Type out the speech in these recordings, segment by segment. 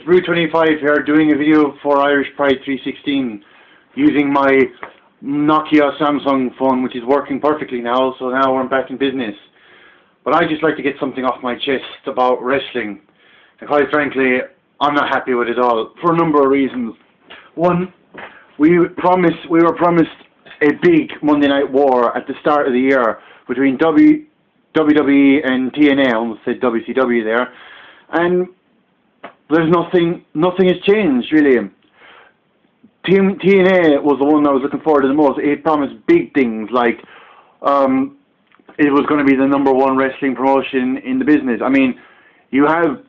boru25 here doing a video for Irish Pride 316 using my Nokia Samsung phone, which is working perfectly now, so now we're back in business. But I just like to get something off my chest about wrestling. And quite frankly, I'm not happy with it all, for a number of reasons. One, we were promised a big Monday Night War at the start of the year between WWE and TNA. I almost said WCW there. And there's nothing has changed, really. TNA was the one I was looking forward to the most. It promised big things, like it was going to be the #1 wrestling promotion in the business. I mean, you have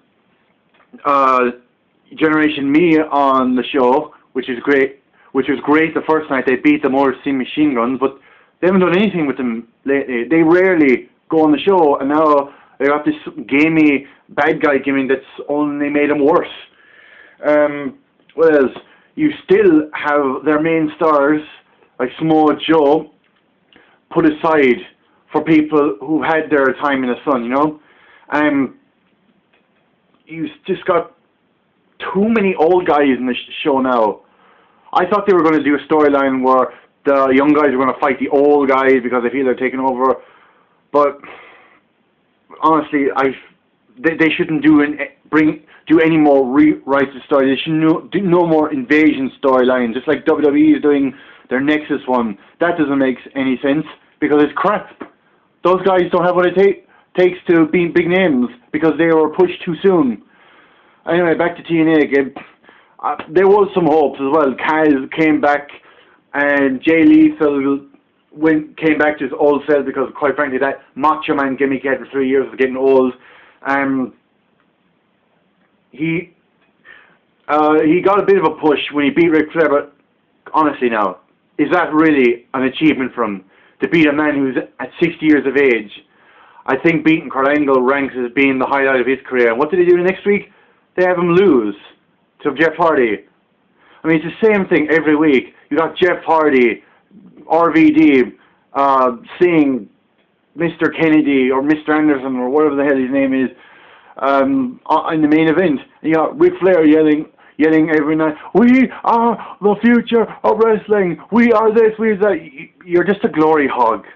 Generation Me on the show, which is great. Which was great the first night. They beat the Motor City Machine Guns, but they haven't done anything with them lately. They rarely go on the show, and now they got this gamey bad guy gimmick that's only made them worse. Whereas you still have their main stars, like Samoa Joe, put aside for people who had their time in the sun, you know? You just got too many old guys in the show now. I thought they were going to do a storyline where the young guys were going to fight the old guys because they feel they're taking over. But honestly, they shouldn't do any more rewrites of story. They should do no more invasion storylines, just like WWE is doing their Nexus one. That doesn't make any sense because it's crap. Those guys don't have what it takes to be big names because they were pushed too soon. Anyway, back to TNA again. There was some hopes as well. Kaz came back, and Jay Lethal came back to his old self because, quite frankly, that Macho Man gimmick he had for 3 years was getting old. He got a bit of a push when he beat Ric Flair, but honestly now, is that really an achievement for him? To beat a man who's at 60 years of age? I think beating Kurt Angle ranks as being the highlight of his career. And what did they do next week? They have him lose to Jeff Hardy. I mean, it's the same thing every week. You got Jeff Hardy, RVD, seeing Mr. Kennedy or Mr. Anderson or whatever the hell his name is in the main event. And you got Ric Flair yelling every night, "We are the future of wrestling. We are this, we are that." You're just a glory hog.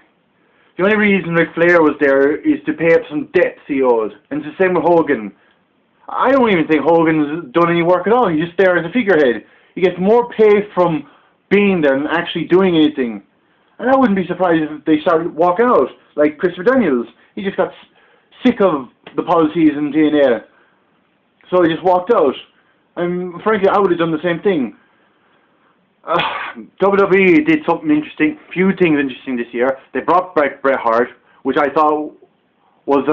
The only reason Ric Flair was there is to pay up some debts he owed. And it's the same with Hogan. I don't even think Hogan's done any work at all. He's just there as a figurehead. He gets more pay from being there than actually doing anything. And I wouldn't be surprised if they started walking out, like Christopher Daniels. He just got sick of the policies in TNA. So he just walked out. And frankly, I would have done the same thing. WWE did something interesting, few things interesting this year. They brought back Bret Hart, which I thought was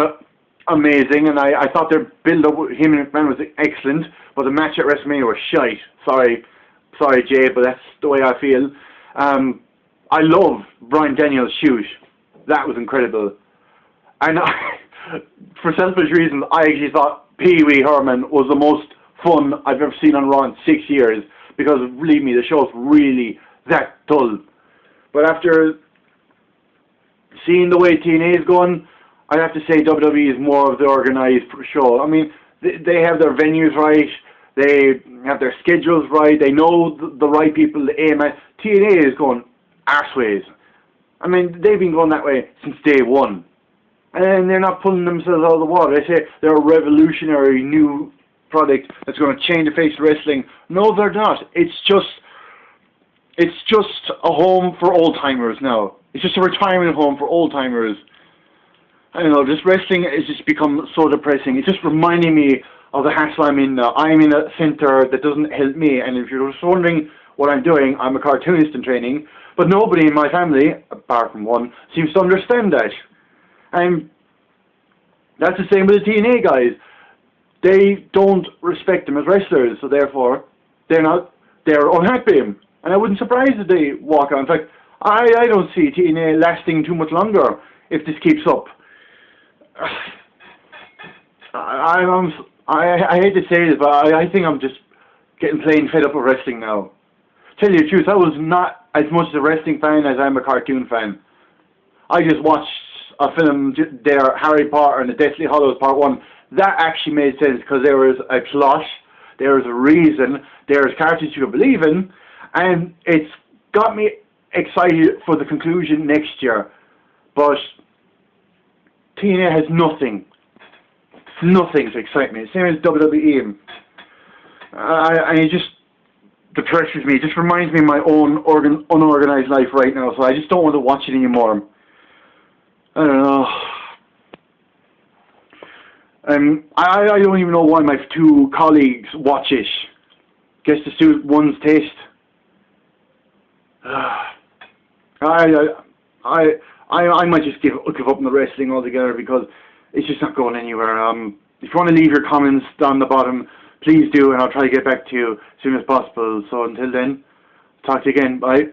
amazing, and I thought their build-up with him and McMahon was excellent, but the match at WrestleMania was shite. Sorry Jay, but that's the way I feel. I love Bryan Daniels' shoot. That was incredible. And for selfish reasons, I actually thought Pee Wee Herman was the most fun I've ever seen on Raw in 6 years, because believe me, the show's really that dull. But after seeing the way TNA is going, I have to say WWE is more of the organised show. I mean, they have their venues right, they have their schedules right, they know the right people to aim at. TNA is going arseways. I mean, they've been going that way since day one. And they're not pulling themselves out of the water. They say they're a revolutionary new product that's going to change the face of wrestling. No, they're not. It's just a home for old-timers now. It's just a retirement home for old-timers. I don't know, this wrestling has just become so depressing. It's just reminding me of the hassle I'm in now. I'm in a centre that doesn't help me, and if you're just wondering what I'm doing, I'm a cartoonist in training, but nobody in my family, apart from one, seems to understand that. And that's the same with the TNA guys. They don't respect them as wrestlers, so therefore they're unhappy. And I wouldn't be surprised if they walk out. In fact, I don't see TNA lasting too much longer if this keeps up. I hate to say this, but I think I'm just getting plain fed up of wrestling now. Tell you the truth, I was not as much a wrestling fan as I'm a cartoon fan. I just watched a film there, Harry Potter and the Deathly Hallows Part 1. That actually made sense because there was a plot There is a reason. There is characters you believe in, and it's got me excited for the conclusion next year. But TNA has nothing to excite me. Same as WWE. And it just depresses me. It just reminds me of my own unorganized life right now. So I just don't want to watch it anymore. I don't know. I don't even know why my two colleagues watch it. Guess to suit one's taste. I might just give up on the wrestling altogether because it's just not going anywhere. If you want to leave your comments down the bottom, please do, and I'll try to get back to you as soon as possible. So until then, talk to you again. Bye.